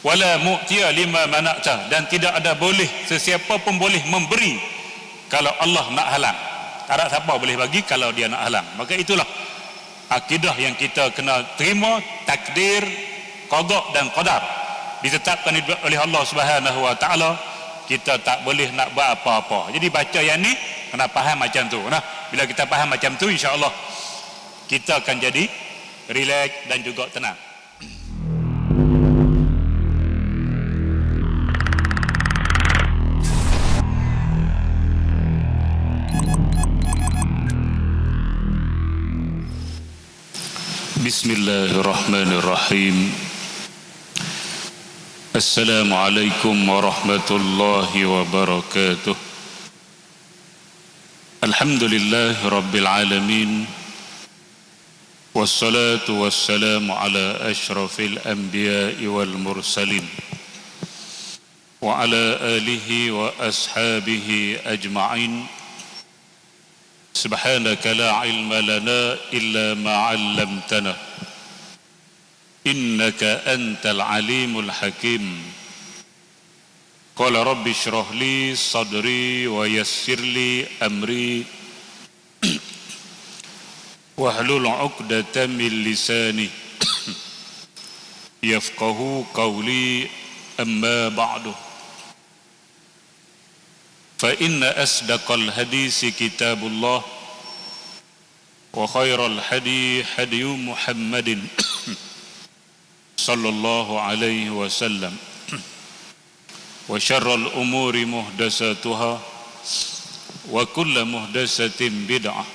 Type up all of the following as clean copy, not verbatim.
wala mu'tiya lima mana'ta, dan tidak ada boleh sesiapa pun boleh memberi kalau Allah nak halang. Tak ada siapa boleh bagi kalau dia nak halang. Maka itulah akidah yang kita kena terima, takdir, qada dan qadar ditetapkan oleh Allah Subhanahu wa taala. Kita tak boleh nak buat apa-apa. Jadi baca yang ni kena faham macam tu. Nah, bila kita faham macam tu, insya-Allah kita akan jadi relax dan juga tenang. Bismillahirrahmanirrahim. Assalamualaikum warahmatullahi wabarakatuh. Alhamdulillah rabbil alamin. Wassalatu wassalamu ala ashrafil anbiya'i wal mursalin wa ala alihi wa ashabihi ajma'in. Subhanaka la ilma lana illa ma 'allamtana innaka antal alimul hakim. Qala rabbi shrah li sadri wa yassir li amri wahlul 'uqdatam min lisani yafqahu qawli, amma ba'du. Fa inna asdaqal hadisi kitabullah wa khairal hadi hadiyu Muhammadin sallallahu alaihi wasallam wa syarrul umuri muhdatsatuha wa kullu muhdatsatin bid'ah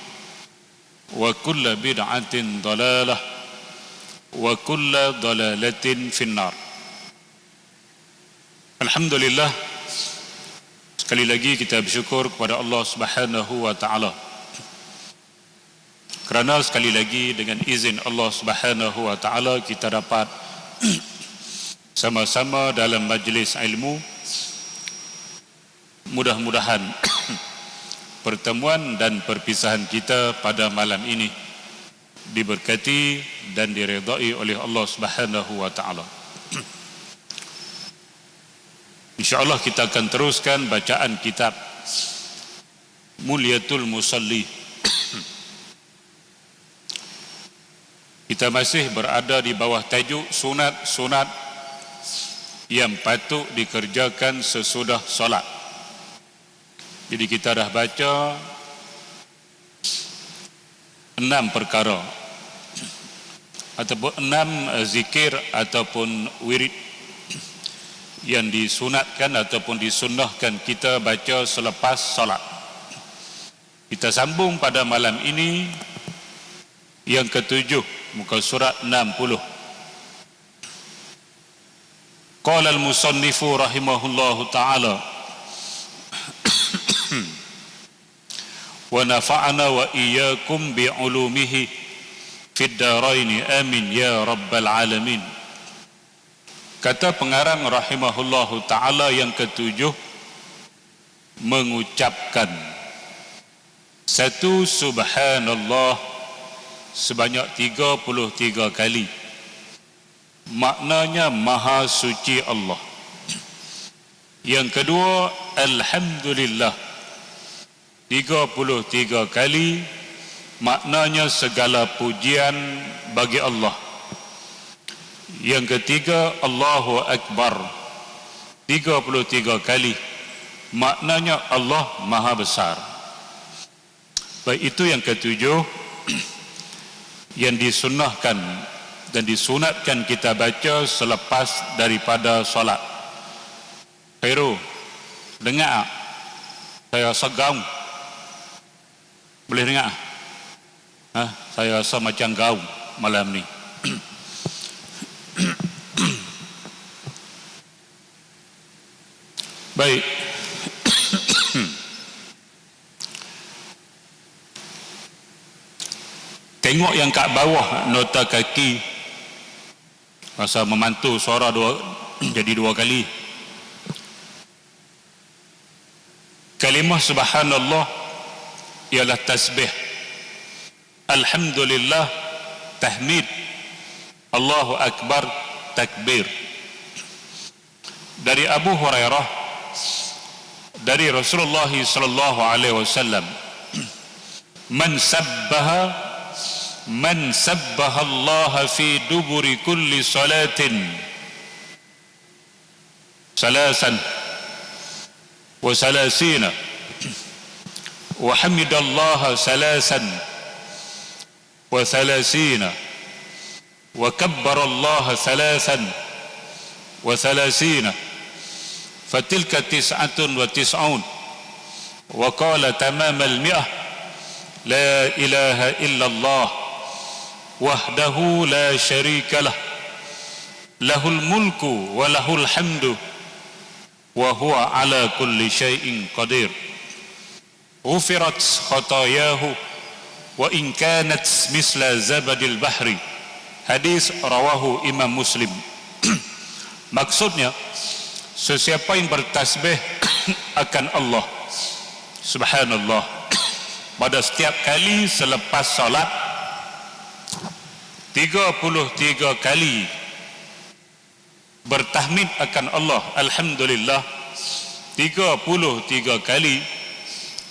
wa kullu bid'atin dalalah wa kullu dalalatin finnar. Alhamdulillah, sekali lagi kita bersyukur kepada Allah Subhanahu wa taala kerana sekali lagi dengan izin Allah Subhanahu wa taala kita dapat sama-sama dalam majlis ilmu. Mudah-mudahan pertemuan dan perpisahan kita pada malam ini diberkati dan diridai oleh Allah Subhanahu wa taala. InsyaAllah kita akan teruskan bacaan kitab Mulyatul Musalli. Kita masih berada di bawah tajuk sunat-sunat yang patut dikerjakan sesudah solat. Jadi kita dah baca 6 perkara ataupun 6 zikir ataupun wirid yang disunatkan ataupun disunnahkan kita baca selepas solat. Kita sambung pada malam ini yang ketujuh, muka surat 60. Qala al-musannifu rahimahullahu ta'ala wa nafa'ana wa iyyakum bi'ulumihi fid daraini amin ya rabbal alamin. Kata pengarang rahimahullahu ta'ala yang ketujuh, mengucapkan satu subhanallah sebanyak 33 kali. Maknanya maha suci Allah. Yang kedua, alhamdulillah 33 kali. Maknanya segala pujian bagi Allah. Yang ketiga, Allahu Akbar 33 kali. Maknanya Allah maha besar. Baik, itu yang ketujuh yang disunnahkan dan disunatkan kita baca selepas daripada solat. Khairu, dengar saya segaung. Boleh dengar? Saya rasa macam gaung malam ni. Baik. Tengok yang kat bawah nota kaki, rasa memantul suara jadi 2 kali. Kalimah subhanallah ialah tasbih, alhamdulillah tahmid, Allahu Akbar takbir. dari Abu Hurairah dari Rasulullah sallallahu alaihi wasallam, man sabbaha Allah fi duburi kulli salatin salasan wa salasina wa hamidallaha salasan wa salasina wa kabbarallaha salasan wa salasina fatilka tis'atun wa tis'un wa qala tamamal mi'ah la ilaha illallah wahdahu la syarika lah lahul mulku wa lahul hamdu wa huwa ala kulli syai'in qadir ghufirat khatayahu wa in kanat misla zabadil bahri. Hadis rawahu Imam Muslim. Maksudnya, sesiapa yang bertasbih akan Allah subhanallah pada setiap kali selepas salat 33 kali bertahmid akan Allah alhamdulillah 33 kali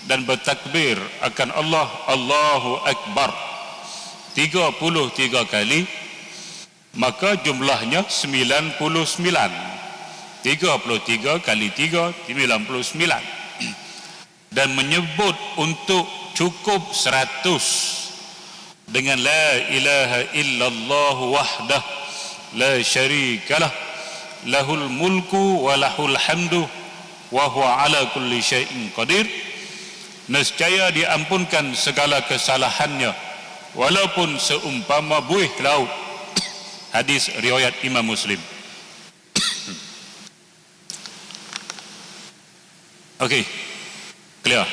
dan bertakbir akan Allah Allahu Akbar 33 kali, maka jumlahnya 99. 33 kali 3 99, dan menyebut untuk cukup 100 dengan la ilaha illallah wahdah la syarikalah lahul mulku wa lahul hamdu wa huwa ala kulli syai'in qadir. Nescaya diampunkan segala kesalahannya walaupun seumpama buih laut. Hadis riwayat Imam Muslim. Okey, clear.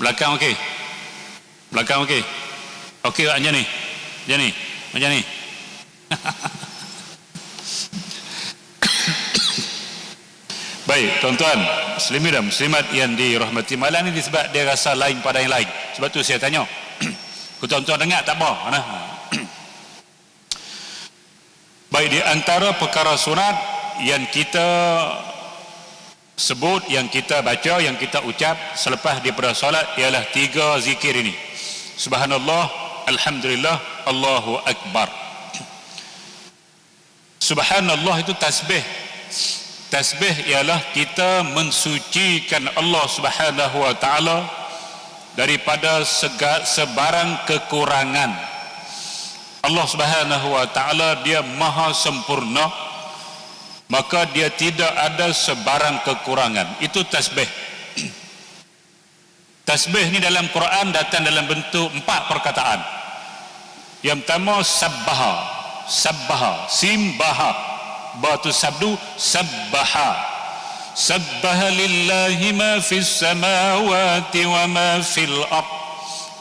Belakang okey, belakang okey. Okey tak macam ni? Macam ni? Macam ni? Baik, tuan-tuan muslimin dan muslimat yang dirahmati, malam ni sebab dia rasa lain pada yang lain, sebab tu saya tanya. Tuan-tuan dengar tak apa? Nah. Baik, di antara perkara sunat yang kita sebut, yang kita baca, yang kita ucap selepas daripada solat ialah 3 zikir ini. Subhanallah, alhamdulillah, Allahu Akbar. Subhanallah itu tasbih. Tasbih ialah kita mensucikan Allah Subhanahu wa taala daripada sebarang kekurangan. Allah Subhanahu wa taala dia maha sempurna, maka dia tidak ada sebarang kekurangan. Itu tasbih. Tasbih ni dalam Quran datang dalam bentuk 4 perkataan. Yang pertama sabbaha, sabbaha, simbaha, batu sabdu, sabbaha. Sabbaha lillahi ma fis samawati wa ma fil ard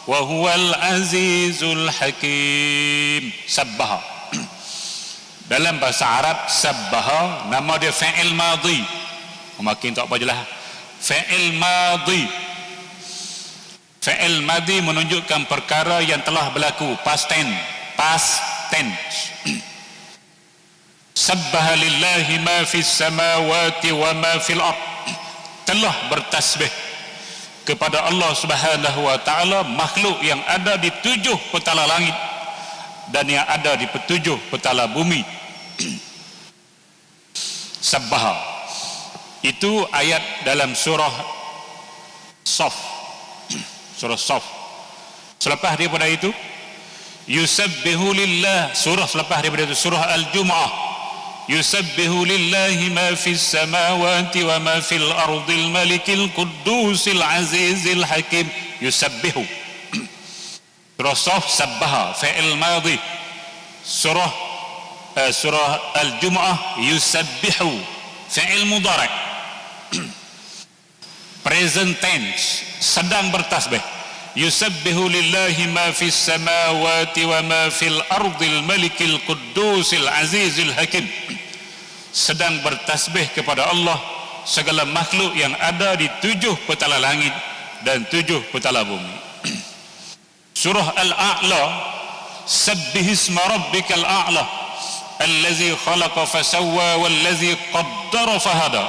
wa huwal azizul hakim. Sabbaha. Dalam bahasa Arab sabbaha nama dia fa'il madhi. Makin tak apa jelas. Fa'il madhi. Fa'il madhi menunjukkan perkara yang telah berlaku, past tense. Past tense. Sabbaha lillahi ma fis samawati wa ma fil ard. Telah bertasbih kepada Allah Subhanahu wa taala makhluk yang ada di 7 petala langit dan yang ada di 7 petala bumi. Sabbaha itu ayat dalam surah Saf. Surah Saf. Selepas daripada itu yusabbihu lillah, surah selepas daripada itu surah Al-Jumu'ah. Yusabbihu lillahi ma fis samawati wa ma fil ardil malikil quddusil azizil hakim. Yusabbihu. Surah Saf sabbaha fa'il madhi. Surah Al-Jumu'ah yusabbihu fa'il mudhari'. Present tense, sedang bertasbih. Yusabbihu lillahi ma fis samawati wa ma fil ardil malikil quddusil azizil hakim. Sedang bertasbih kepada Allah segala makhluk yang ada di 7 petala langit dan 7 petala bumi. Surah Al-A'la, sabbihisma rabbikal a'la allazi khalaqa fasawwa wallazi qaddara qaddara fahada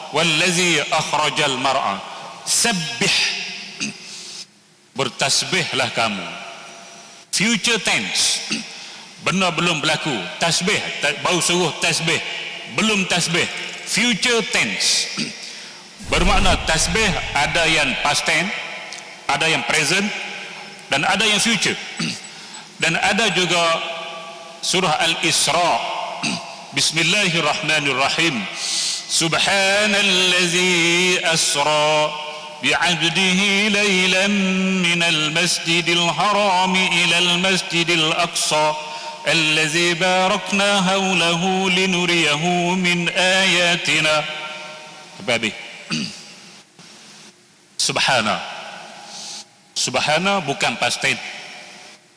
wallazi akhrajal mar'a. Sabbih, bertasbihlah kamu. Future tense, benda belum berlaku. Tasbih, baru suruh tasbih, belum tasbih. Future tense bermakna tasbih ada yang past tense, ada yang present, dan ada yang future. Dan ada juga surah Al-Isra, Bismillahirrahmanirrahim. Subhanallazi asra bi'abdihi laylan minal masjidil harami ilal masjidil aqsa allazi barakna hawlahu linuriyahu min ayatina. Habis. Subhana. Subhana bukan past tense,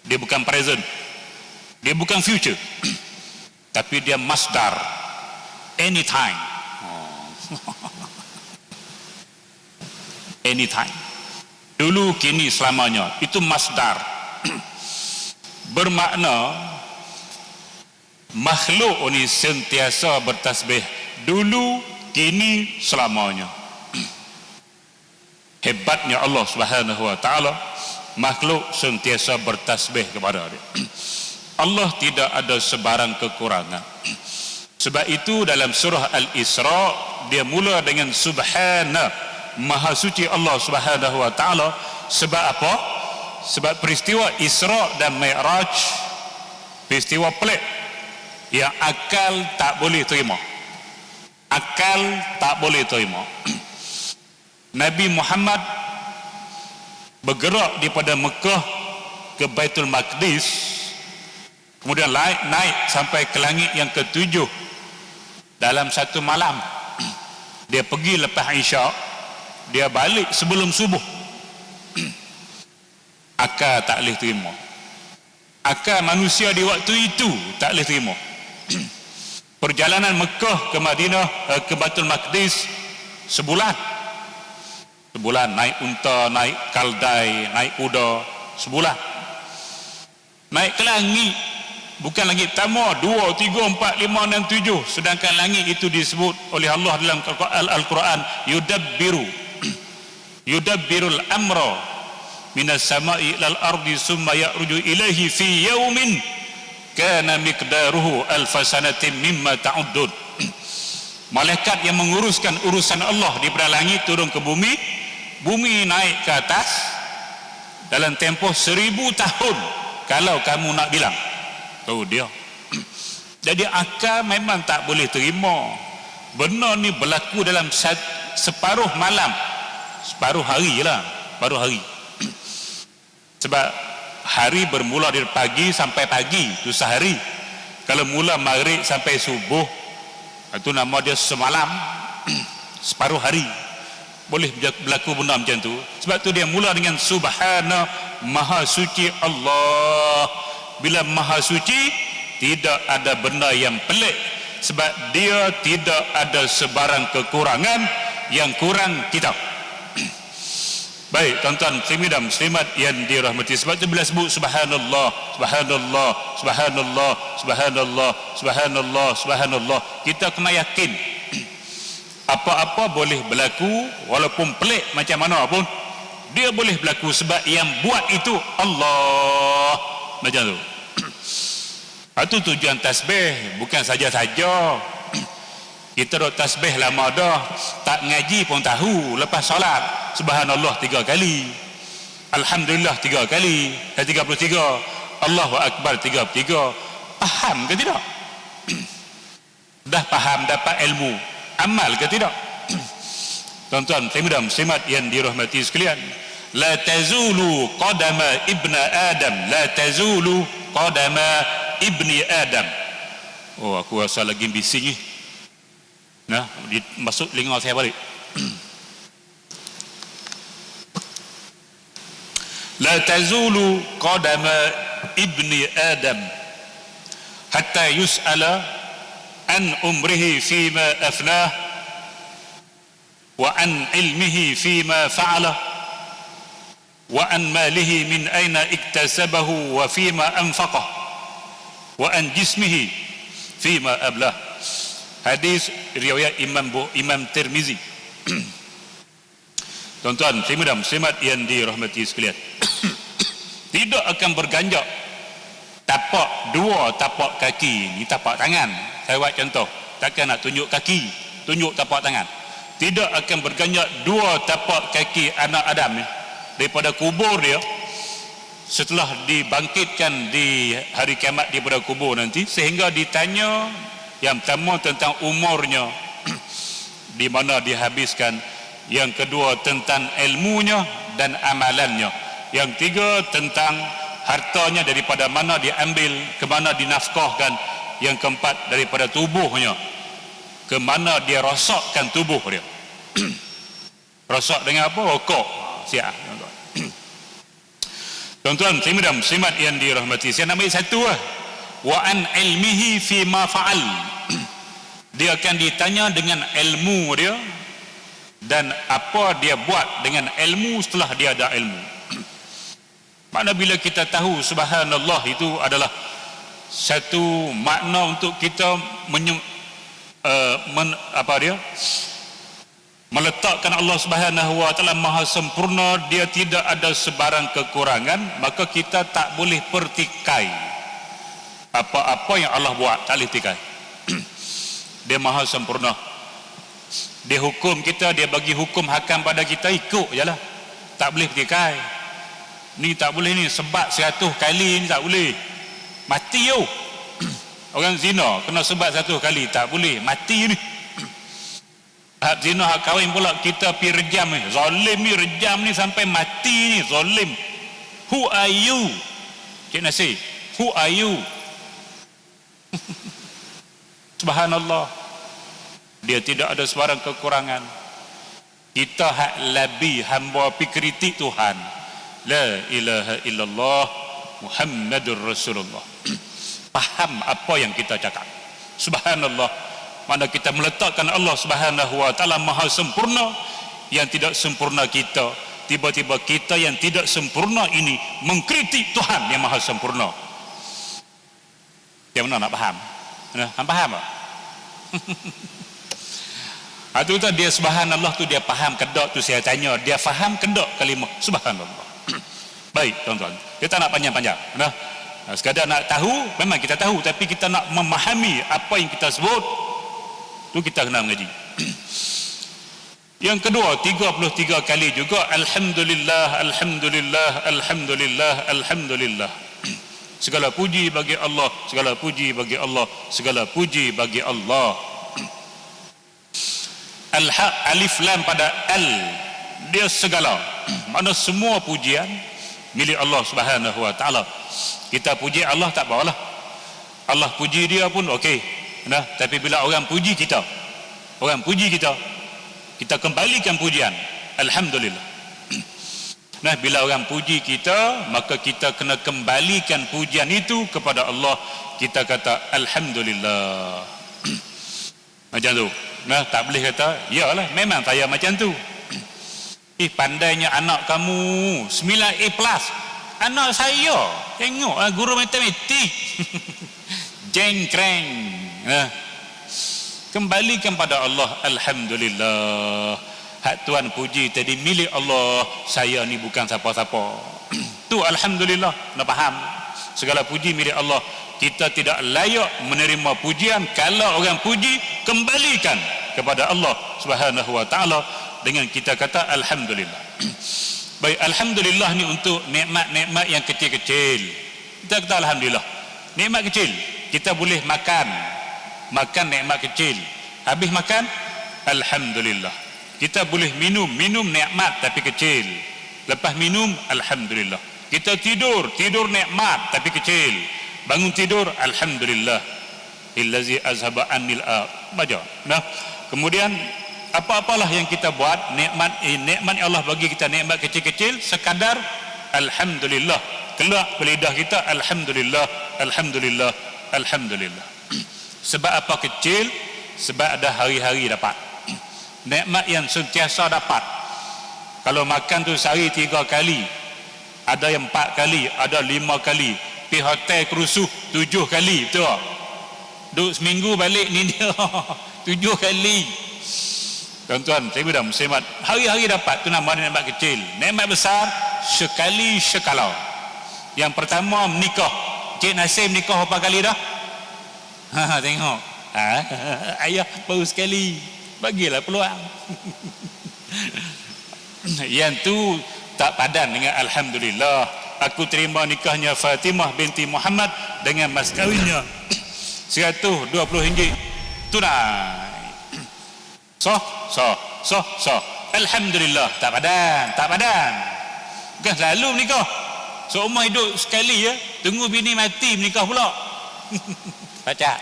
dia bukan present, dia bukan future, tapi dia masdar, anytime. Anytime, dulu, kini, selamanya. Itu masdar. Bermakna makhluk ini sentiasa bertasbih, dulu, kini, selamanya. Hebatnya Allah Subhanahu wa taala, makhluk sentiasa bertasbih kepada dia. Allah tidak ada sebarang kekurangan. Sebab itu dalam surah Al-Isra dia mula dengan subhana, maha suci Allah Subhanahu wa taala. Sebab apa? Sebab peristiwa Isra dan Mi'raj, peristiwa pelik yang akal tak boleh terima. Akal tak boleh terima. Nabi Muhammad bergerak daripada Mekah ke Baitul Maqdis, kemudian naik sampai ke langit yang ke-7 dalam satu malam. Dia pergi lepas Isya, dia balik sebelum subuh. Akal tak boleh terima. Akal manusia di waktu itu tak boleh terima. Perjalanan Mekah ke Madinah, ke Baitul Maqdis sebulan. Sebulan, naik unta, naik kaldai, naik kuda, sebulan. Naik ke langit, bukan langit pertama, 2, 3, 4, 5 dan 7. Sedangkan langit itu disebut oleh Allah dalam Al-Quran, yudabbirul amra minas sama'i ilal ardi summa ya'ruju ilaihi fi yaumin kana miqdaruhu alfasanatin mimma ta'uddun. Malaikat yang menguruskan urusan Allah daripada langit turun ke bumi, bumi naik ke atas dalam tempoh 1000 tahun kalau kamu nak bilang. Tahu dia. Jadi akal memang tak boleh terima benda ni berlaku dalam separuh malam, separuh hari lah, separuh hari. Sebab hari bermula dari pagi sampai pagi, itu sehari. Kalau mula maghrib sampai subuh, itu nama dia semalam. Separuh hari boleh berlaku benda macam tu. Sebab tu dia mula dengan subhana, maha suci Allah. Bila maha suci, tidak ada benda yang pelik, sebab dia tidak ada sebarang kekurangan. Yang kurang kita. Baik tuan-tuan muslimin dan muslimat yang dirahmati, sebab tu bila sebut subhanallah, subhanallah, subhanallah, subhanallah, subhanallah, subhanallah, kita kena yakin apa-apa boleh berlaku, walaupun pelik macam mana pun dia boleh berlaku, sebab yang buat itu Allah. Macam tu. Itu tujuan tasbih, bukan saja-saja kita dok tasbih lama dah, tak ngaji pun tahu. Lepas solat subhanallah 3 kali, alhamdulillah 3 kali, dan 33, Allahu Akbar 33. Faham ke tidak? Dah faham, dapat ilmu, amal ke tidak? Tuan-tuan muslimat yang dirahmati sekalian, la tazulu qadama ibna Adam, la tazulu qadama ibni Adam. Oh, aku rasa lagi bising ni. Nah, masuk telinga saya balik. La tazulu qadama ibni Adam hatta yus'ala an umrihi fima afnah wa an ilmihi fima fa'ala wa an malihi min aina iktasabahu wa fima anfaqah wa an jismihi fima ablah. Hadis riwayat Imam Tirmizi. Tuan-tuan, muslimat yang dirahmati sekalian. Tidak akan berganjak tapak dua tapak kaki, ni tapak tangan. Saya buat contoh, takkan nak tunjuk kaki, tunjuk tapak tangan. Tidak akan berganjak dua tapak kaki anak Adam ni daripada kubur dia setelah dibangkitkan di hari kiamat daripada kubur nanti, sehingga ditanya yang pertama tentang umurnya di mana dihabiskan, yang kedua tentang ilmunya dan amalannya, yang tiga tentang hartanya daripada mana diambil, ke mana dinafkahkan, yang keempat daripada tubuhnya ke mana dia rosakkan tubuh dia. Rosak dengan apa? Rokok. Siap. Tuan-tuan, muslimat yang dirahmati, saya nak ambil satu lah. Wa an ilmihi fi ma fa'al. Dia akan ditanya dengan ilmu dia dan apa dia buat dengan ilmu setelah dia ada ilmu. Makna bila kita tahu subhanallah itu adalah satu makna untuk kita meletakkan Allah Subhanahu wa taala maha sempurna, dia tidak ada sebarang kekurangan, maka kita tak boleh pertikai apa-apa yang Allah buat, tak boleh tikai. Dia maha sempurna, dia hukum kita, dia bagi hukum hakam pada kita, ikut je lah, tak boleh pertikai. Ni tak boleh, ni sebat 100 kali ni tak boleh, mati yo. Orang zina kena sebat 100 kali, tak boleh, mati ni. Hak zina, hak kahwin pula kita pi rejam ni, zalim ni, rejam ni sampai mati ni, zalim. Who are you? Cik Nasir, who are you? Subhanallah, dia tidak ada sebarang kekurangan. Kita hak labi hamba pi kritik Tuhan, la ilaha illallah Muhammadur Rasulullah. Faham apa yang kita cakap. Subhanallah, mana kita meletakkan Allah Subhanahu wa taala maha sempurna, yang tidak sempurna kita, tiba-tiba kita yang tidak sempurna ini mengkritik Tuhan yang maha sempurna. Yang mana nak faham? Nak faham tak? Itu tu dia subhanallah tu, dia faham kedok tu, saya tanya dia faham kedok kalimah subhanallah. Baik tuan-tuan, kita nak panjang-panjang, sekadar nak tahu, memang kita tahu, tapi kita nak memahami apa yang kita sebut tu, kita kena mengaji. Yang kedua, 33 kali juga alhamdulillah, alhamdulillah, alhamdulillah, alhamdulillah. Segala puji bagi Allah, segala puji bagi Allah, segala puji bagi Allah. Al-haq, alif lam pada al, dia segala, mana semua pujian milik Allah Subhanahu wa taala. Kita puji Allah tak apalah, Allah puji dia pun okey. Tapi bila orang puji kita, orang puji kita, kita kembalikan pujian, alhamdulillah. Bila orang puji kita, maka kita kena kembalikan pujian itu kepada Allah. Kita kata alhamdulillah. Macam tu. Tak boleh kata yalah memang saya macam tu. Pandainya anak kamu 9A+. Anak saya tengok guru matematik. Jengkreng. Kembalikan pada Allah, alhamdulillah. Hak Tuhan puji tadi milik Allah, saya ni bukan siapa-siapa. Tu alhamdulillah, nak faham. Segala puji milik Allah. Kita tidak layak menerima pujian. Kalau orang puji, kembalikan kepada Allah Subhanahu wa taala dengan kita kata alhamdulillah. Baik, alhamdulillah ni untuk nikmat-nikmat yang kecil-kecil. Kita kata alhamdulillah. Nikmat kecil, kita boleh makan nikmat kecil. Habis makan, alhamdulillah. Kita boleh minum nikmat tapi kecil. Lepas minum, alhamdulillah. Kita tidur nikmat tapi kecil. Bangun tidur, alhamdulillah. Illazi azhaba anil baca. Kemudian apa-apalah yang kita buat, nikmat yang Allah bagi kita, nikmat kecil-kecil, sekadar alhamdulillah. Keluar lidah kita, alhamdulillah, alhamdulillah, alhamdulillah. Sebab apa kecil? Sebab ada hari-hari dapat. Nikmat yang sentiasa dapat. Kalau makan tu sehari 3 kali, ada yang 4 kali, ada 5 kali. Pergi hotel kerusuh 7 kali, betul tak? Duduk seminggu balik ni dia 7 kali. Tuan-tuan, saya dah muslimat, hari-hari dapat tu nama nikmat kecil. Nikmat besar sekali sekalau. Yang pertama menikah. Cik Nasim nikah berapa kali dah? Tengok. Ayah baru sekali. Bagilah peluang. Yang tu tak padan dengan alhamdulillah. Aku terima nikahnya Fatimah binti Muhammad dengan mas kawinnya RM120 tunai. Soh. Alhamdulillah, tak padan. Bukan selalu menikah. Seumur hidup sekali ya, tunggu bini mati menikah pula. Baca.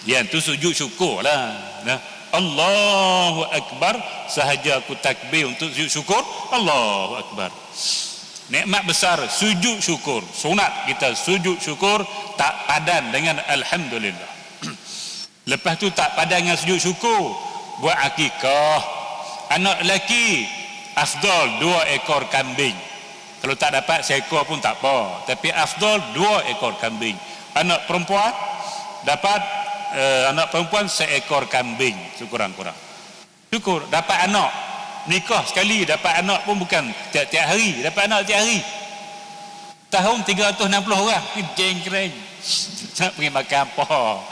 Yang tu sujud syukur lah. Nah, Allahu Akbar, sahaja aku takbir untuk sujud syukur, Allahu Akbar. Nikmat besar sujud syukur. Sunat kita sujud syukur tak padan dengan alhamdulillah. Lepas tu tak padan dengan sujud syukur, buat akikah. Anak lelaki afdal 2 ekor kambing. Kalau tak dapat seekor pun tak apa, tapi afdal 2 ekor kambing. Anak perempuan dapat anak perempuan seekor kambing sekurang-kurang. Syukur dapat anak. Nikah sekali dapat anak pun bukan tiap-tiap hari, dapat anak tiap hari. Tahun 360 orang. Jengkreng. Tak pergi makan apa.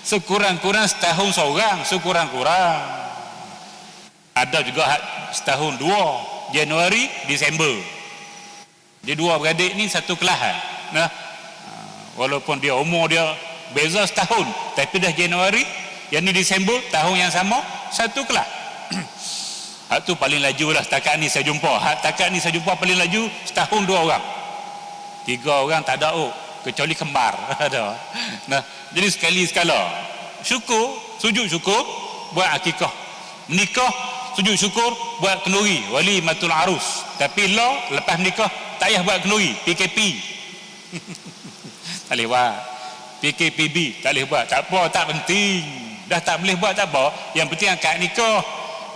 Sekurang-kurang setahun seorang, sekurang-kurang. Ada juga setahun 2, Januari, Disember. Dia 2 beradik ni satu kelahan. Nah, walaupun dia umur dia beza setahun, tapi dah Januari, yang ni Disember, tahun yang sama, satu kelas. Hak tu paling laju lah setakat ni saya jumpa. Paling laju setahun 2 orang. 3 orang tak ada kecuali kembar. Ada. Nah, jadi sekali sekala syukur, sujud syukur buat akikah. Menikah sujud syukur buat kenduri, wali matul arus. Tapi lepas menikah tak payah buat kenduri, PKP. Tak boleh buat. PKPB tak boleh buat. Tak apa, tak penting. Dah tak boleh buat tak apa. Yang penting akad nikah.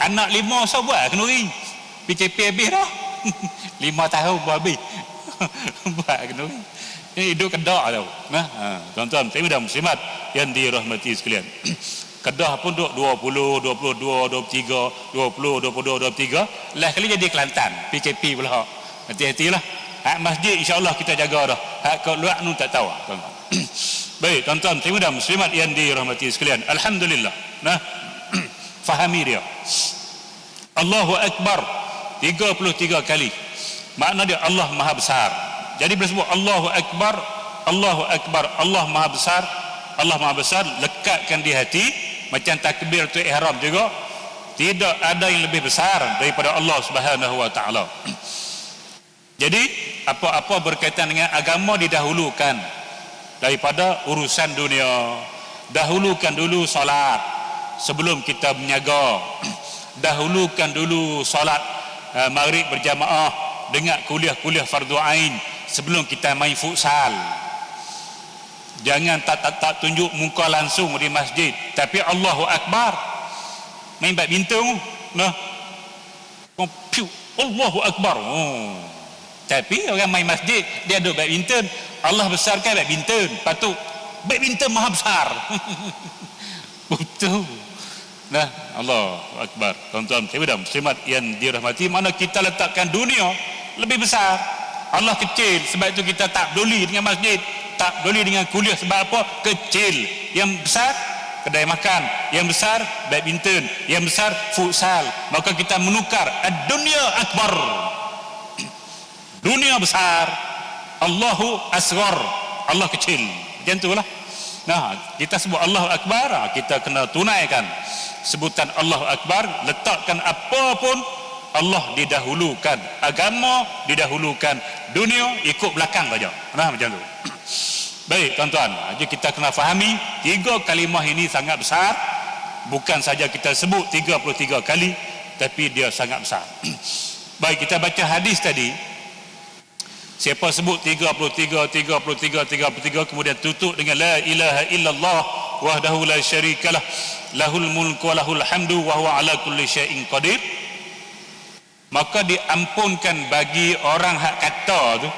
Anak 5 so buat kenduri. PKP habis dah. 5 tahun buat habis. Buat kenduri. Ini hidup Kedah tau. Nah, tuan-tuan, saya mudah muslimat yang dirahmati sekalian. Kedah pun duk 20, 22, 23, 20, 22, 23. Last kali jadi Kelantan, PKP pula. Hati-hatilah. Hak masjid insya-Allah kita jaga dah. Hak kat luar nu tak tahu, tuan-tuan. Baik, tuan-tuan, saya mudah muslimat yang dirahmati sekalian. Alhamdulillah. Nah, fahami dia. Allahu Akbar 33 kali. Makna dia Allah Maha Besar. Jadi bila sebut Allahu Akbar, Allahu Akbar, Allah Maha Besar, Allah Maha Besar, lekatkan di hati. Macam takbir tu ihram juga, tidak ada yang lebih besar daripada Allah Subhanahu wa taala. Jadi apa-apa berkaitan dengan agama didahulukan daripada urusan dunia. Dahulukan dulu solat sebelum kita berniaga. Dahulukan dulu solat maghrib berjamaah dengan kuliah-kuliah fardu ain sebelum kita main futsal. Jangan tak tunjuk muka langsung di masjid, tapi Allahu Akbar main badminton. Nah, Allahu Akbar. Tapi orang main masjid dia ada badminton. Allah besarkan badminton, patut badminton maha besar. Betul. Nah, Allahu Akbar. Tuan-tuan, saya muslimat yang dirahmati, mana kita letakkan dunia lebih besar. Allah kecil, sebab itu kita tak peduli dengan masjid, tak peduli dengan kuliah. Sebab apa? Kecil. Yang besar kedai makan, yang besar badminton, yang besar futsal. Maka kita menukar ad-dunya akbar, dunia besar, Allahu asghar, Allah kecil. Macam itulah. Nah, kita sebut Allahu Akbar, kita kena tunaikan sebutan Allahu Akbar. Letakkan apa pun Allah didahulukan, agama didahulukan, dunia ikut belakang saja. Nah, macam tu. Baik, tuan-tuan, jadi kita kena fahami 3 kalimah ini sangat besar. Bukan saja kita sebut 33 kali, tapi dia sangat besar. Baik, kita baca hadis tadi. Siapa sebut 33 kemudian tutup dengan la ilaha illallah wahdahu la syarikalah lahul mulku wa lahul hamdu wa huwa ala kulli syai'in qadir, maka diampunkan bagi orang hak kata tu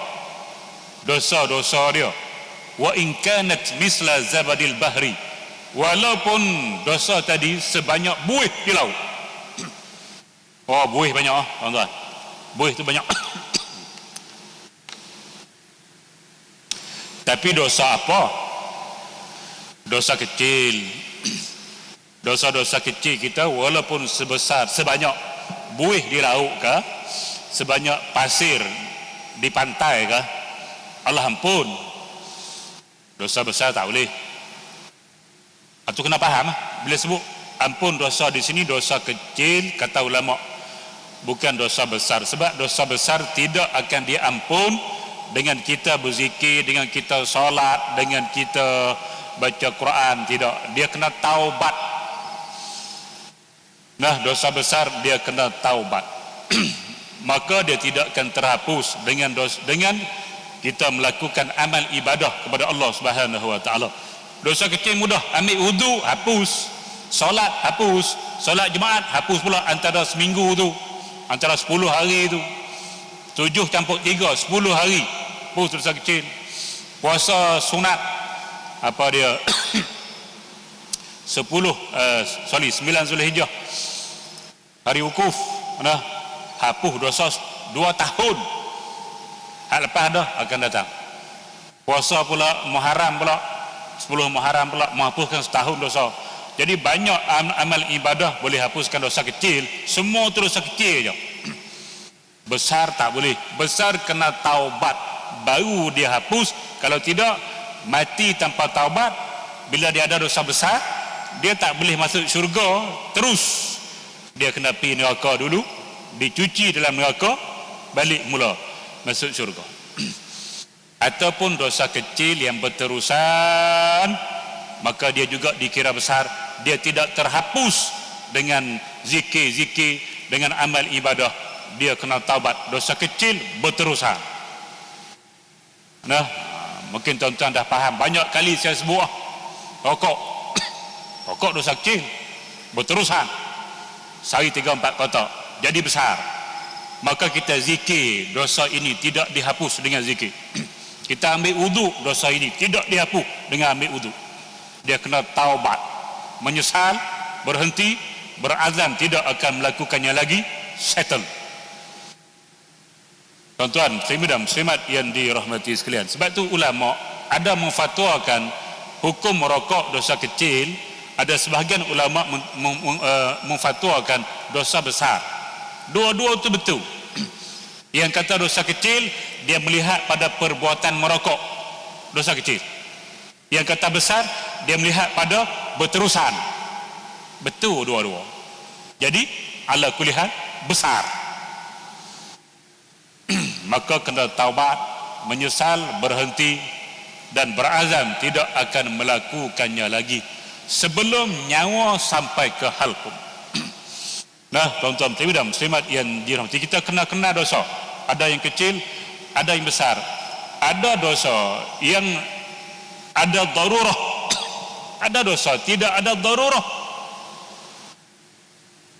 dosa-dosa dia, wa in kanat misla zabadil bahri, walaupun dosa tadi sebanyak buih di laut. Oh, buih banyak tuan-tuan, buih tu banyak. Tapi dosa apa? Dosa kecil. Dosa-dosa kecil kita walaupun sebanyak buih di laut ke, sebanyak pasir di pantai ke, Allah ampun. Dosa besar tak boleh. Atau kena faham bila sebut ampun dosa di sini, dosa kecil kata ulama, bukan dosa besar. Sebab dosa besar tidak akan diampun dengan kita berzikir, dengan kita solat, dengan kita baca Quran. Tidak, dia kena taubat. Nah, dosa besar dia kena taubat. Maka dia tidak akan terhapus dengan kita melakukan amal ibadah kepada Allah Subhanahu wa taala. Dosa kecil mudah, ambil wudu hapus, solat hapus, solat Jumaat hapus pula antara seminggu tu, antara 10 hari tu. 7 campur 3, 10 hari hapus dosa kecil. Puasa sunat apa dia 9 Zulhijjah, hari wukuf, nah, hapus dosa 2 tahun. Hak lepas dah akan datang. Puasa pula Muharram pula, 10 Muharram pula menghapuskan setahun dosa. Jadi banyak amal ibadah boleh hapuskan dosa kecil. Semua tu dosa kecil je. Besar tak boleh. Besar kena taubat baru dia hapus. Kalau tidak, mati tanpa taubat, bila dia ada dosa besar, dia tak boleh masuk syurga terus. Dia kena pergi neraka dulu, dicuci dalam neraka, balik mula masuk syurga. Ataupun dosa kecil yang berterusan, maka dia juga dikira besar. Dia tidak terhapus dengan zikir-zikir, dengan amal ibadah. Dia kena taubat. Dosa kecil berterusan. Nah, mungkin tuan-tuan dah faham. Banyak kali saya sebut rokok. Rokok dosa kecil berterusan, sehari 3-4 kotak, jadi besar. Maka kita zikir, dosa ini tidak dihapus dengan zikir. Kita ambil wudu, dosa ini tidak dihapus dengan ambil wudu. Dia kena taubat, menyesal, berhenti, berazam tidak akan melakukannya lagi, settle. Tuan-tuan, muslimat yang dirahmati sekalian, sebab tu ulama ada memfatwakan hukum merokok dosa kecil. Ada sebahagian ulama memfatwakan dosa besar. Dua-dua itu betul. Yang kata dosa kecil, dia melihat pada perbuatan merokok, dosa kecil. Yang kata besar, dia melihat pada berterusan. Betul dua-dua. Jadi ala kulli hal besar. Maka kena taubat, menyesal, berhenti dan berazam tidak akan melakukannya lagi sebelum nyawa sampai ke halqum. Nah, tuan-tuan dan muslimat yang dirahmati, kita kena dosa. Ada yang kecil, ada yang besar. Ada dosa yang ada darurah, ada dosa tidak ada darurah.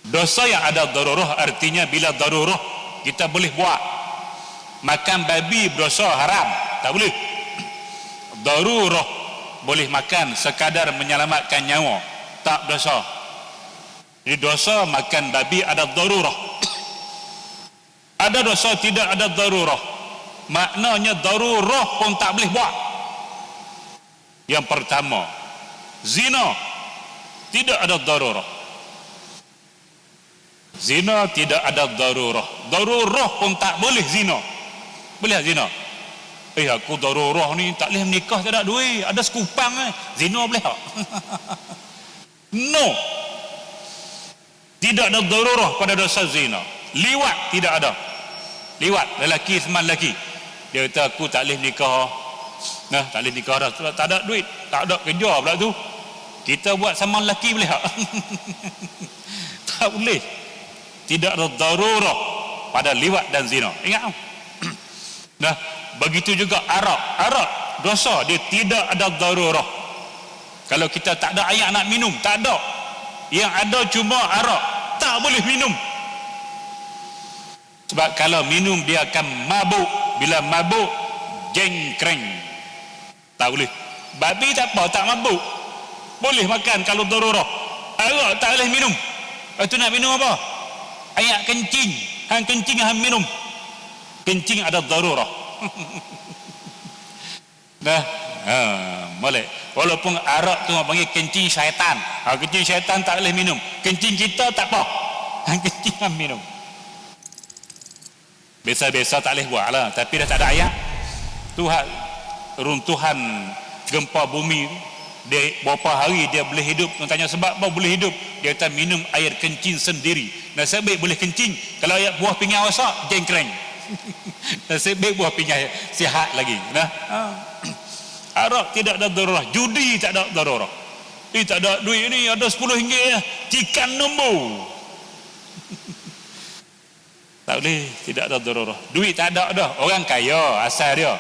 Dosa yang ada darurah artinya bila darurah kita boleh buat. Makan babi berdosa haram, tak boleh. Darurah boleh makan sekadar menyelamatkan nyawa, tak berdosa. Jadi dosa makan babi ada darurah. Ada dosa tidak ada darurah, maknanya darurah pun tak boleh buat. Yang pertama, zina tidak ada darurah. Zina tidak ada darurah. Darurah pun tak boleh zina. Boleh zina? Aku darurah ni tak boleh menikah, tak ada duit, ada sekupang zina boleh tak? No, tidak ada darurah pada dosa zina. Liwat tidak ada. Liwat, lelaki seman lelaki, dia kata aku tak boleh nikah, nah tak boleh nikah dah, tak ada duit, tak ada kerja pula tu. Kita buat sama lelaki boleh tak? Tak boleh. Tidak ada darurah pada liwat dan zina. Ingat tak? Nah, begitu juga arak dosa, dia tidak ada darurah. Kalau kita tak ada air nak minum, tak ada, yang ada cuma arak, tak boleh minum. Sebab kalau minum dia akan mabuk. Bila mabuk, jengkreng, Tak boleh. Babi tak apa, tak mabuk, boleh makan kalau darurah. Arak tak boleh minum. Itu nak minum apa? Ayak kencing. Hang kencing, hang minum. Kencing ada darurah. Nah, boleh. Walaupun arak tu orang panggil kencing syaitan. Kencing syaitan tak boleh minum. Kencing kita tak apa. Hang kencing, hang minum. Biasa-biasa tak boleh buat lah. Tapi dah tak ada ayat. Tuhan, runtuhan gempa bumi, dia berapa hari dia boleh hidup. Orang tanya sebab apa boleh hidup, dia kata minum air kencing sendiri. Nasib baik boleh kencing. Kalau ayat buah pinggan rosak, jengkreng. Nasib baik buah pinggan sihat lagi. Nah, arak tidak ada darurah, judi tak ada darurah. Tak ada duit ni, ada RM10 ya, cikan nombor. Tak boleh, tidak ada darurah. Duit tak ada dah, orang kaya asal dia.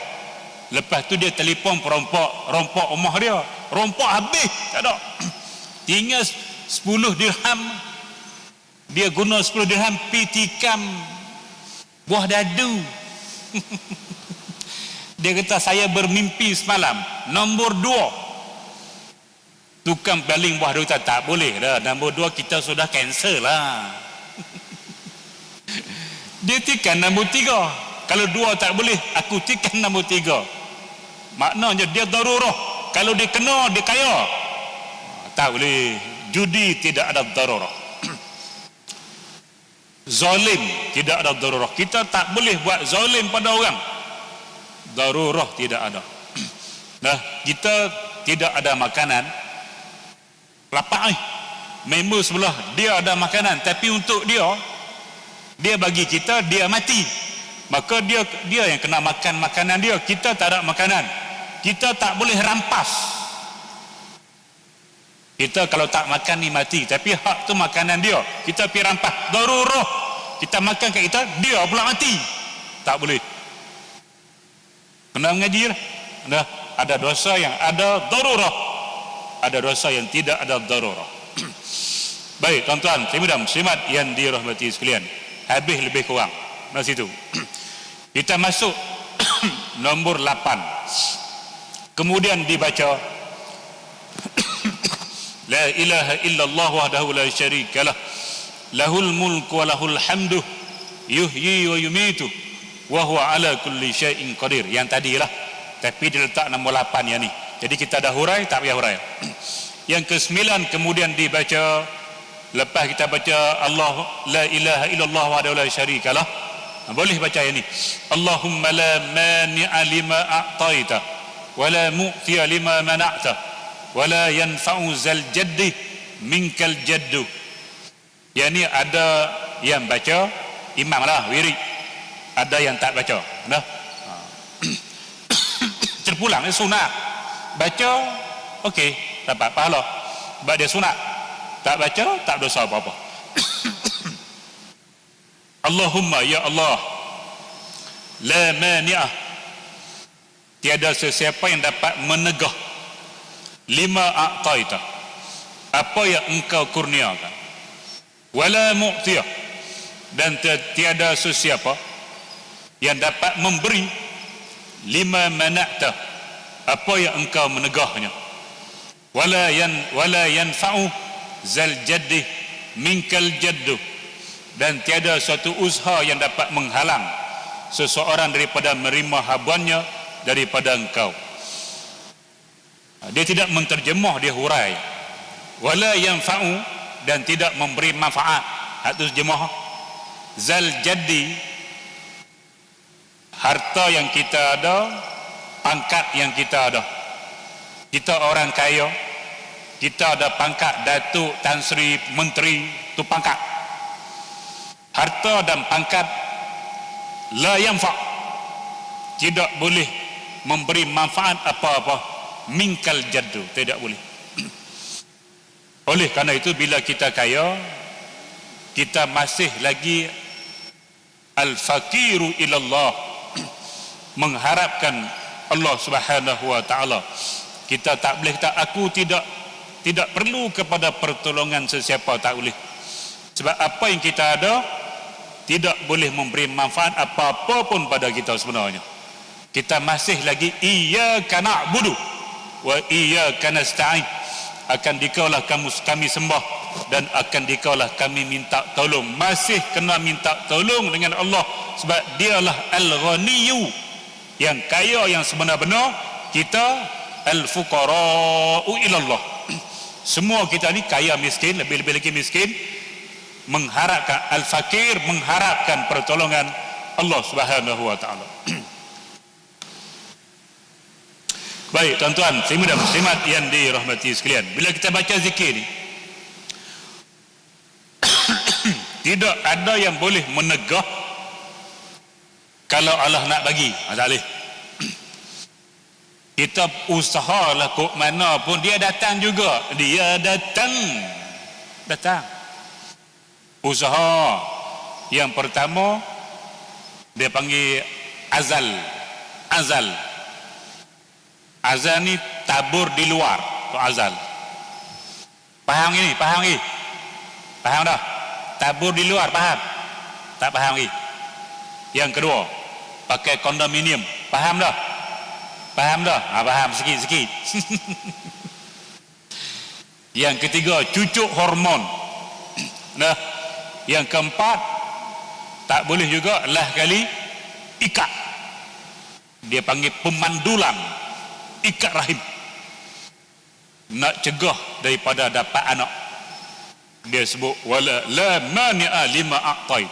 Lepas tu dia telefon perampok, rompak rumah dia, rompak habis, tak ada. Tinggal 10 dirham. Dia guna 10 dirham pi tikam buah dadu. Dia kata saya bermimpi semalam nombor 2. Tukang baling buah dadu tak boleh dah, nombor 2 kita sudah cancel lah. Dia tekan nombor 3. Kalau 2 tak boleh, aku tekan nombor 3. Maknanya dia darurah. Kalau dia kena, dia kaya. Tak boleh. Judi tidak ada darurah. Zalim tidak ada darurah. Kita tak boleh buat zalim pada orang. Darurah tidak ada. Nah, kita tidak ada makanan, lapar member sebelah dia ada makanan, tapi untuk dia bagi kita, dia mati. Maka dia yang kena makan makanan dia. Kita tak ada makanan, kita tak boleh rampas. Kita kalau tak makan ni mati, tapi hak tu makanan dia, kita pergi rampas. Darurah, kita makan kat kita, dia pula mati. Tak boleh. Kena mengaji lah. Ada dosa yang ada darurah, ada dosa yang tidak ada darurah. Baik tuan-tuan, muslimat yang dirahmati sekalian, habis lebih kurang dari situ. Kita masuk nombor 8. Kemudian dibaca La ilaha illallah wahdahu la syarikalah, lahul mulku wa lahul hamdu, yuhyi wa yumitu, wa huwa ala kulli syai'in qadir. Yang tadilah, tapi diletak nombor 8 yang ni. Jadi kita dah hurai, tak payah hurai. Yang ke-9 kemudian dibaca, lepas kita baca Allah la ilaha illallah wahdahu la syarikalah, boleh baca yang ni. Allahumma la mani'a lima a'taita wa la mu'tiya lima mana'ta wa la yanfa'u zal jaddi minkal jaddu. Yang ni ada yang baca imam lah, wirid. Ada yang tak baca. Nah. Terpulang ni sunat. Baca okey, dapat pahala. Sebab dia sunat. Tak baca tak dosa apa-apa. Allahumma ya Allah, la mani'ah, tiada sesiapa yang dapat menegah, lima a'taita, apa yang engkau kurniakan, wala mu'tiyah, dan tiada sesiapa yang dapat memberi, lima mana'ta, apa yang engkau menegahnya, wala yanfa'u zal jaddi minkal jaddu, dan tiada suatu usaha yang dapat menghalang seseorang daripada menerima habuannya daripada engkau. Dia tidak menterjemah, dia hurai. Wala yanfa'u, dan tidak memberi manfaat. Itu terjemah. Zal jaddi, harta yang kita ada, pangkat yang kita ada. Kita orang kaya, kita ada pangkat datuk, tan sri, menteri, tu pangkat. Harta dan pangkat la yanfa', tidak boleh memberi manfaat apa-apa, minkal jaddu, tidak boleh. Oleh kerana itu bila kita kaya, kita masih lagi al-faqiru ilallah, mengharapkan Allah Subhanahu wa taala. Kita tak boleh kata aku tidak perlu kepada pertolongan sesiapa, tak boleh. Sebab apa yang kita ada tidak boleh memberi manfaat apa-apa pun pada kita sebenarnya. Kita masih lagi iyyaka na'budu, wa iyyaka nasta'in, akan dikaulah kami sembah dan akan dikaulah kami minta tolong. Masih kena minta tolong dengan Allah sebab dialah al-ghaniyyu, yang kaya yang sebenar-benar. Kita al-fuqara'u ilallah, semua kita ni kaya miskin, lebih-lebih lagi miskin, mengharapkan al-fakir, mengharapkan pertolongan Allah Subhanahu wa taala. Baik tuan-tuan, muslimin dan muslimat yang dirahmati sekalian, bila kita baca zikir ni tidak ada yang boleh menegah kalau Allah nak bagi. Tak boleh. Kita usahalah kok mana pun dia datang juga. Dia datang. Usaha yang pertama dia panggil azal. Azal ni tabur di luar. Tu azal. Faham ini? Faham dah? Tabur di luar, faham? Tak faham lagi? Yang kedua, pakai kondominium. Faham dah? Faham dah? Faham sikit-sikit. Yang ketiga, cucuk hormon. Nah, yang keempat, tak boleh juga lah kali ikat. Dia panggil pemandulan, ikat rahim. Nak cegah daripada dapat anak. Dia sebut wala la mani'a lima a'tait.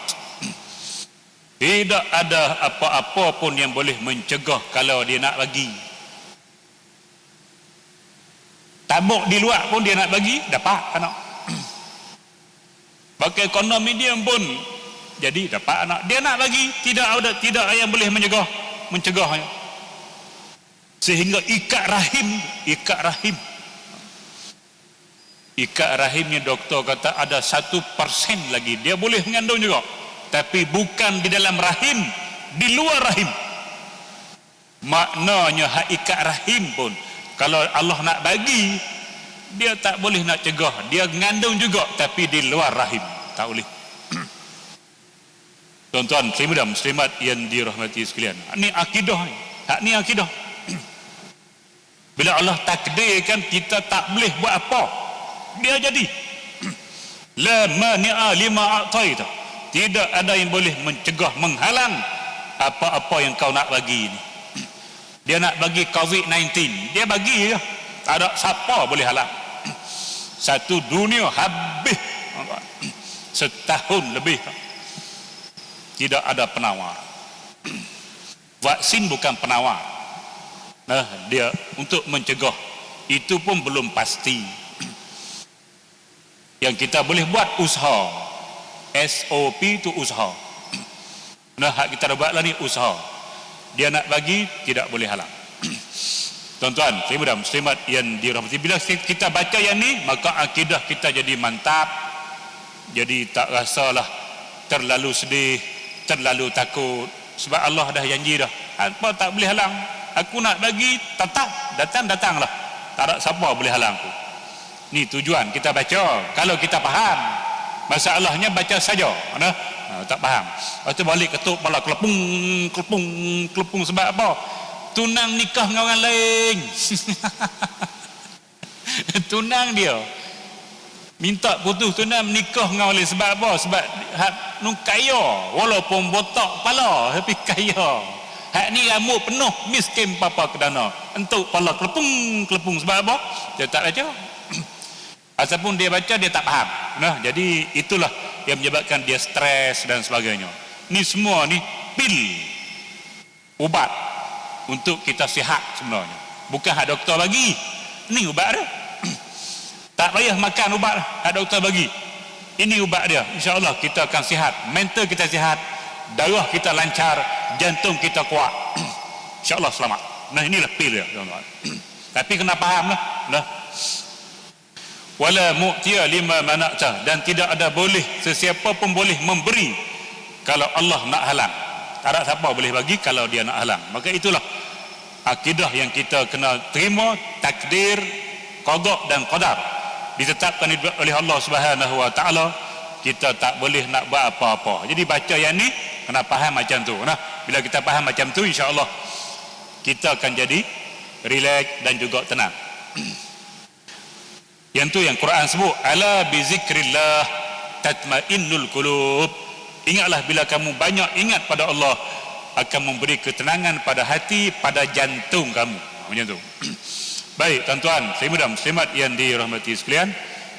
Tidak ada apa-apa pun yang boleh mencegah kalau dia nak bagi. Tabuk di luar pun dia nak bagi, dapat anak. Pakai kondominium pun jadi dapat anak. Dia nak bagi, tidak ada yang boleh mencegahnya. Sehingga ikat rahimnya doktor kata ada 1% lagi dia boleh mengandung juga, tapi bukan di dalam rahim, di luar rahim. Maknanya hak ikat rahim pun kalau Allah nak bagi, dia tak boleh nak cegah, dia mengandung juga tapi di luar rahim, tak boleh. Tuan-tuan muslimin dan muslimat yang dirahmati sekalian, ini akidah, hak ni akidah. Bila Allah takdirkan kita tak boleh buat apa, dia jadi. La mani'a lima a'taita, tidak ada yang boleh mencegah, menghalang apa-apa yang kau nak bagi ni. Dia nak bagi COVID-19, dia bagi je, tak ada siapa boleh halang. Satu dunia habis setahun lebih tidak ada penawar. Vaksin bukan penawar. Nah, dia untuk mencegah, itu pun belum pasti. Yang kita boleh buat usaha. SOP itu usaha. Nah, hak kita buatlah ni usaha. Dia nak bagi, tidak boleh halang. Tuan-tuan, muslimin dan muslimat yang dirahmati, bila kita baca yang ni, maka akidah kita jadi mantap. Jadi tak rasalah terlalu sedih, terlalu takut, sebab Allah dah janji dah, apa tak boleh halang. Aku nak bagi, tetap datanglah, tak ada siapa boleh halang aku. Ni tujuan kita baca. Kalau kita faham, masalahnya baca saja, mana tak faham, lepas tu balik ketuk kepala, kelepung sebab apa? Tunang nikah dengan orang lain. Tunang dia minta putus tunang nikah dengan orang lain, sebab apa? Sebab hak nu kaya, walaupun botak kepala tapi kaya. Hak ni rambut penuh, miskin papa kedana, entuk kepala kelepung sebab apa? Dia tak baca. Ataupun dia baca, dia tak faham. Nah, jadi itulah yang menyebabkan dia stres dan sebagainya. Ni semua ni pil, ubat untuk kita sihat sebenarnya. Bukan hak doktor bagi. Ni ubat dia. Tak payah makan ubat hak doktor bagi. Ini ubat dia. InsyaAllah kita akan sihat. Mental kita sihat, darah kita lancar, jantung kita kuat. InsyaAllah selamat. Nah, inilah pil dia, tuan-tuan. Tapi kena faham lah. Nah. Wala mu'tiya lima mana'ta, dan tidak ada boleh, sesiapa pun boleh memberi kalau Allah nak halang. Tak ada siapa boleh bagi kalau dia nak halang. Maka itulah akidah yang kita kena terima, takdir, qada dan qadar ditetapkan oleh Allah Subhanahu wa taala. Kita tak boleh nak buat apa-apa. Jadi baca yang ni kena faham macam tu. Nah, bila kita faham macam tu, insya-Allah kita akan jadi relax dan juga tenang. Yang tu yang Quran sebut, ala bi zikrillah tatmainnul qulub. Ingatlah bila kamu banyak ingat pada Allah, akan memberi ketenangan pada hati, pada jantung kamu. Macam tu. Baik tuan-tuan, saya mudah muslimat yang dirahmati sekalian.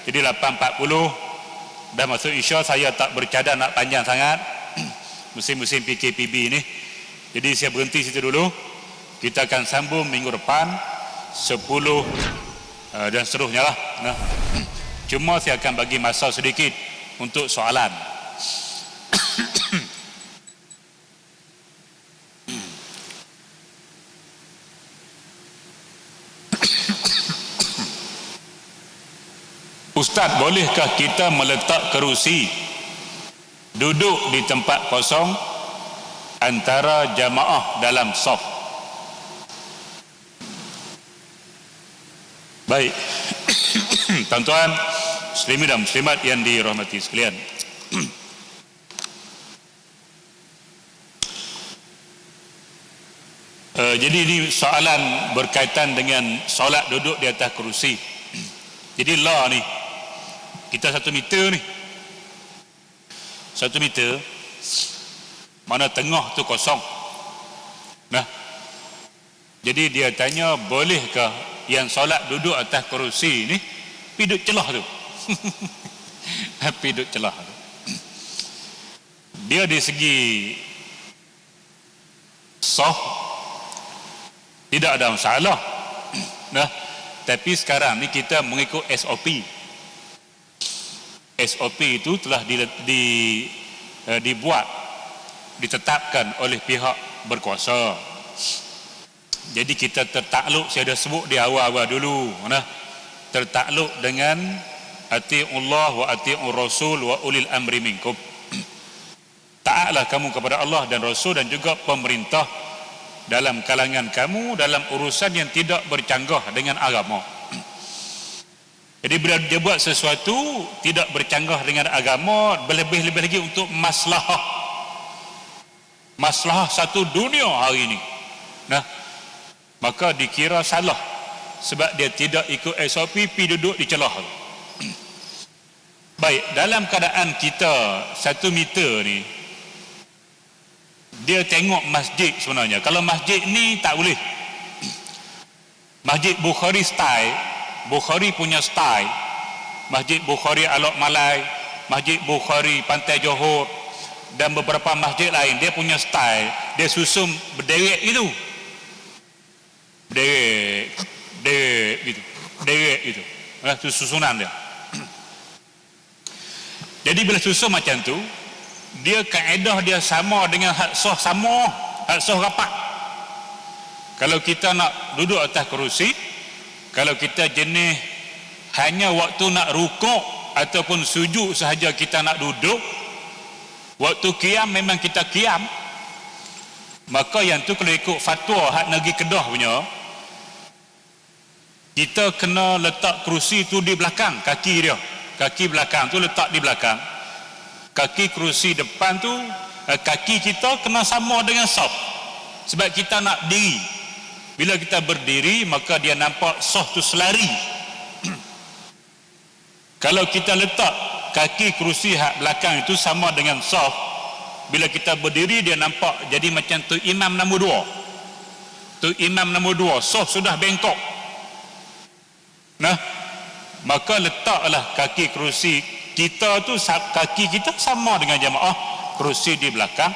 Jadi 8.40 dah masuk Isya. Saya tak bercadar nak panjang sangat musim-musim PKPB ni. Jadi saya berhenti situ dulu. Kita akan sambung minggu depan 10 dan seterusnya lah. Nah, cuma saya akan bagi masa sedikit untuk soalan. Ustaz, bolehkah kita meletak kerusi duduk di tempat kosong antara jamaah dalam saf? Baik. Tuan-tuan muslimin dan muslimat yang dirahmati sekalian, jadi ini soalan berkaitan dengan solat duduk di atas kerusi. Jadi lah ni, kita 1 meter ni, 1 meter mana tengah tu kosong. Nah, jadi dia tanya, bolehkah yang solat duduk atas kerusi ni pergi duduk celah tu? Pergi duduk celah tu. Dia di segi sah tidak ada masalah. Nah, tapi sekarang ni kita mengikut SOP. SOP itu telah dibuat, ditetapkan oleh pihak berkuasa. Jadi kita tertakluk, saya dah sebut di awal-awal dulu, nah, tertakluk dengan ati'ullah wa ati'ur rasul wa ulil amri minkum. Taatlah kamu kepada Allah dan Rasul dan juga pemerintah dalam kalangan kamu dalam urusan yang tidak bercanggah dengan agama. Jadi bila dia buat sesuatu tidak bercanggah dengan agama, lebih-lebih lagi untuk maslahah satu dunia hari ini, nah, maka dikira salah sebab dia tidak ikut SOP, pergi duduk di celah. Baik, dalam keadaan kita 1 meter ni, dia tengok masjid sebenarnya. Kalau masjid ni tak boleh. Masjid Bukhari style, Bukhari punya style, Masjid Bukhari Alok Malai, Masjid Bukhari Pantai Johor dan beberapa masjid lain, dia punya style, dia susun berderet itu, berderet gitu, itu susunan dia. Jadi bila susun macam tu, dia kaedah dia sama dengan hak sah, sama hak sah rapat. Kalau kita nak duduk atas kerusi, kalau kita jenis hanya waktu nak rukuk ataupun sujud sahaja kita nak duduk, waktu qiyam memang kita qiyam, maka yang tu kalau ikut fatwa hak negeri Kedah punya, kita kena letak kerusi tu di belakang kaki dia. Kaki belakang tu letak di belakang. Kaki kerusi depan tu, kaki kita kena sama dengan saf. Sebab kita nak diri. Bila kita berdiri, maka dia nampak saf tu selari. Kalau kita letak kaki kerusi hak belakang itu sama dengan saf, bila kita berdiri dia nampak jadi macam tu imam nombor 2. Tu imam nombor 2, saf sudah bengkok. Nah, maka letaklah kaki kerusi kita tu, kaki kita sama dengan jamaah, kerusi di belakang.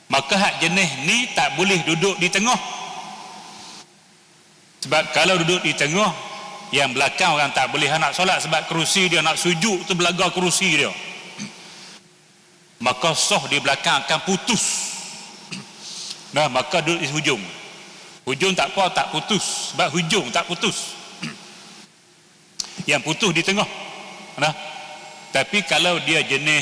Maka hak jenis ni tak boleh duduk di tengah. Sebab kalau duduk di tengah, yang belakang orang tak boleh nak solat sebab kerusi dia nak sujud tu belaga kerusi dia. Maka sah di belakang akan putus. Nah, maka duduk di hujung. Hujung tak apa, tak putus. Sebab hujung tak putus. Yang putus di tengah. Nah, tapi kalau dia jenis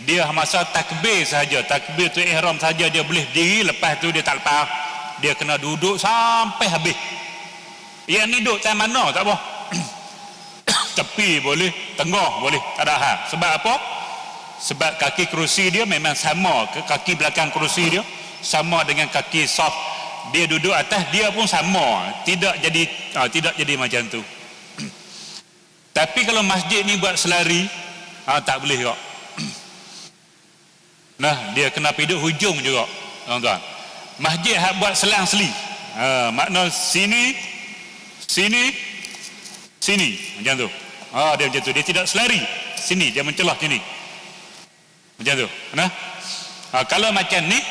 dia masa takbir saja, takbir tu ihram saja dia boleh diri, lepas tu dia tak lepas, dia kena duduk sampai habis. Yang ni duduk tak mana tak apa. Tepi boleh, tengah boleh, tak ada hal. Sebab apa? Sebab kaki kerusi dia memang sama ke kaki belakang kerusi dia sama dengan kaki saf dia duduk atas, dia pun sama, tidak jadi macam tu. Tapi kalau masjid ni buat selari, tak boleh juga. Nah, dia kena piduk hujung juga, tuan-tuan. Masjid hak buat selang-seli, makna sini, macam tu. Dia macam tu, dia tidak selari. Sini dia mencelah sini, macam tu. Nah, kalau macam ni,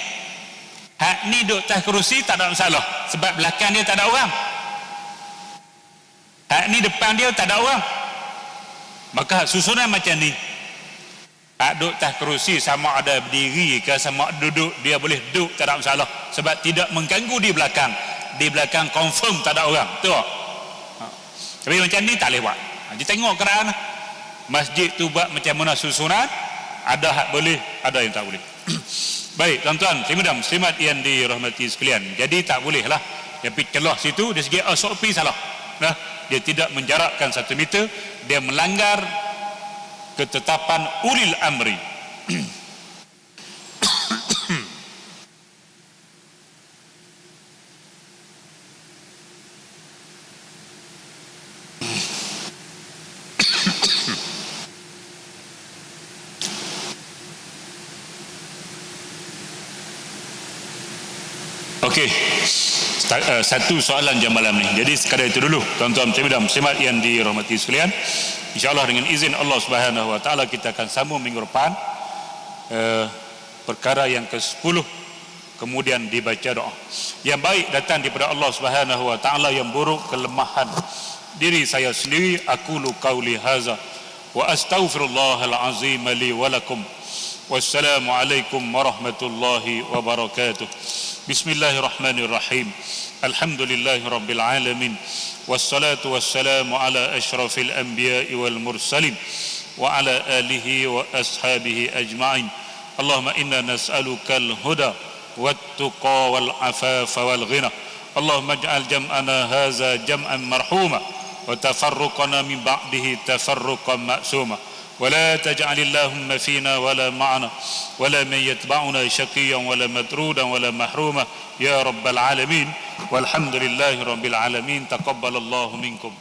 hak ni duduk atas kerusi tak ada masalah, sebab belakang dia tak ada orang. Hak ni depan dia tak ada orang, maka susunan macam ni, hak duduk atas kerusi sama ada berdiri ke sama duduk, dia boleh duduk, tak ada masalah, sebab tidak mengganggu di belakang. Di belakang confirm tak ada orang, betul tak? Tapi macam ni tak lewat. Dia tengok kerana masjid tu buat macam mana susunan, ada hak boleh, ada yang tak boleh. Baik tuan-tuan, muslimat yang dirahmati sekalian, jadi tak boleh lah dia pergi celah situ, dari segi SOP salah. Nah, dia tidak menjarakkan 1 meter, dia melanggar ketetapan ulil amri. Okey, satu soalan jam malam ni. Jadi sekadar itu dulu tuan-tuan muslimat yang dirahmati sekalian. InsyaAllah dengan izin Allah Subhanahu Wa Taala kita akan sambung minggu depan perkara yang ke-10, kemudian dibaca doa. Yang baik datang daripada Allah Subhanahu Wa Taala, yang buruk kelemahan diri saya sendiri. Aqulu qauli hadza wa astaghfirullahal azim li wa lakum. Wassalamualaikum warahmatullahi wabarakatuh. Bismillahirrahmanirrahim. Alhamdulillahi rabbil alamin. Wassalatu wassalamu ala ashrafil anbiya'i wal mursalin wa ala alihi wa ashabihi ajma'in. Allahumma inna nas'aluka al-huda wat-tuqa wal-afafa wal-ghina. Allahumma ij'al jam'ana hadza jam'an marhuma wa tafarruqana min ba'dihi tafarruqan ma'suma. ولا تجعل اللهم فينا ولا معنا ولا من يتبعنا شقيا ولا مطرودا ولا محروما يا رب العالمين. والحمد لله رب العالمين. تقبل الله منكم.